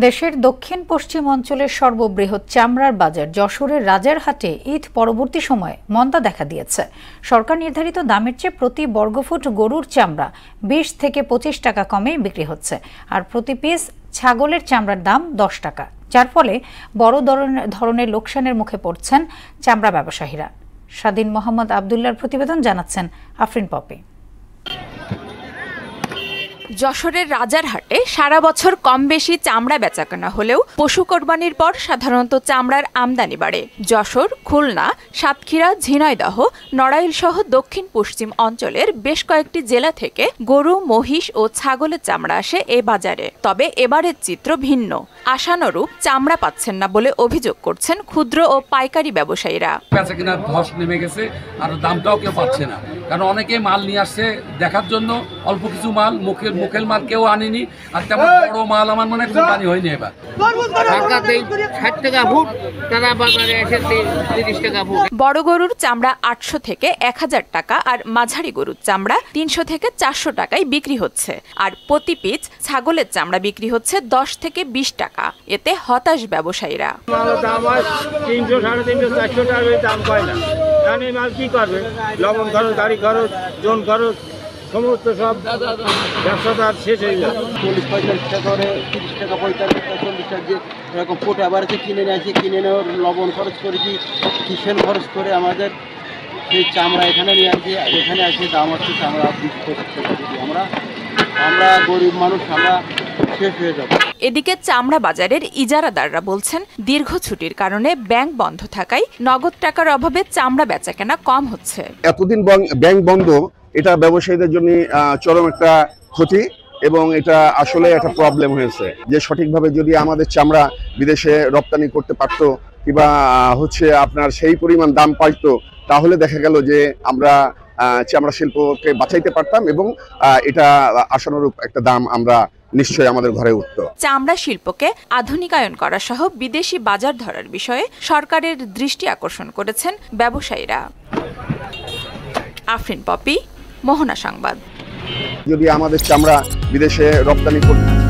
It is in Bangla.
দেশের দক্ষিণ পশ্চিম অঞ্চলের সর্ববৃহৎ চামড়ার বাজার যশোরের রাজারহাটে ঈদ পরবর্তী সময়ে মন্দা দেখা দিয়েছে। সরকার নির্ধারিত দামের চেয়ে প্রতি বর্গফুট গরুর চামড়া ২০ থেকে ২৫ টাকা কমে বিক্রি হচ্ছে, আর প্রতি পিস ছাগলের চামড়ার দাম ১০ টাকা, যার ফলে বড় ধরনের লোকসানের মুখে পড়ছেন চামড়া ব্যবসায়ীরা। স্বাধীন মোহাম্মদ আবদুল্লাহর প্রতিবেদন, জানাচ্ছেন আফরিন পপি। যশোরের রাজারহাটে সারা বছর কম বেশি চামড়া বেচাকেনা হলেও পশু কোরবানির পর সাধারণত চামড়ার আমদানি বাড়ে। যশোর, খুলনা, সাতক্ষীরা, ঝিনাইদহ, নড়াইল সহ দক্ষিণ পশ্চিম অঞ্চলের বেশ কয়েকটি জেলা থেকে গরু, মহিষ ও ছাগলের চামড়া আসে এ বাজারে। তবে এবারের চিত্র ভিন্ন। আশানুরূপ চামড়া পাচ্ছেন না বলে অভিযোগ করছেন ক্ষুদ্র ও পাইকারি ব্যবসায়ীরা। বেচাকেনা ধস নেমে গেছে, আর দামটাও কেউ পাচ্ছে না, কারণ অনেকে মাল নিয়ে আসছে দেখার জন্য, অল্প কিছু মাল, মুখের মাল কেউ আনেনি, আর তেমন বড় মাল আমার মনে হয় কোরবানি হয়নি এবার। বড় গরুর চামড়া ৮০০ থেকে ১০০০ টাকা আর মাঝারি গরুর চামড়া ৩০০ থেকে ৪০০ টাকায় বিক্রি হচ্ছে, আর প্রতি পিস ছাগলের চামড়া বিক্রি হচ্ছে ১০ থেকে ২০ টাকা। এতে হতাশ ব্যবসায়ীরা। কি করবে, লবণ খরচ, গাড়ি খরচ, জন খরচ, সমস্ত সব ব্যবসাদার শেষ হয়ে যায়। ৪০-৪৫ টাকা করে, ৩০ টাকা, ৪৫ টাকা, 40 টাকা, যে এরকম পোটা বাড়িতে কিনে নিয়ে আসি, কিনে নেওয়ার লবণ খরচ করেছি, কিষেন খরচ করে আমাদের সেই চামড়া এখানে নিয়ে আসি। এখানে আসি দাম হচ্ছে চামড়া ২০-২৫ টাকা কেজি। আমরা গরিব মানুষ, আমরা শেষ হয়ে যাব। এদিকে চামড়া বাজারের ইজারাদাররা বলছেন, দীর্ঘ ছুটির কারণে ব্যাংক বন্ধ থাকায় নগদ টাকার অভাবে চামড়া বেচাকেনা কম হচ্ছে। এতদিন ব্যাংক বন্ধ, এটা ব্যবসায়ীদের জন্য চরম একটা ক্ষতি, এবং এটা আসলে একটা প্রবলেম হয়েছে যে সঠিকভাবে যদি আমাদের চামড়া বিদেশে রপ্তানি করতে পারতো, কিংবা আপনার সেই পরিমাণ দাম পাইতো, তাহলে দেখা গেল যে আমরা চামড়া শিল্পকে বাঁচাইতে পারতাম, এবং এটা আশানুরূপ একটা দাম আমরা নিশ্চয়ই আমাদের ঘরে উঠত। চামড়া শিল্পকে আধুনিকায়ন করা সহ বিদেশি বাজার ধরার বিষয়ে সরকারের দৃষ্টি আকর্ষণ করেছেন ব্যবসায়ীরা। আফরিন পপি, মোহনা সংবাদ। যদি আমাদের চামড়া বিদেশে রপ্তানি করতে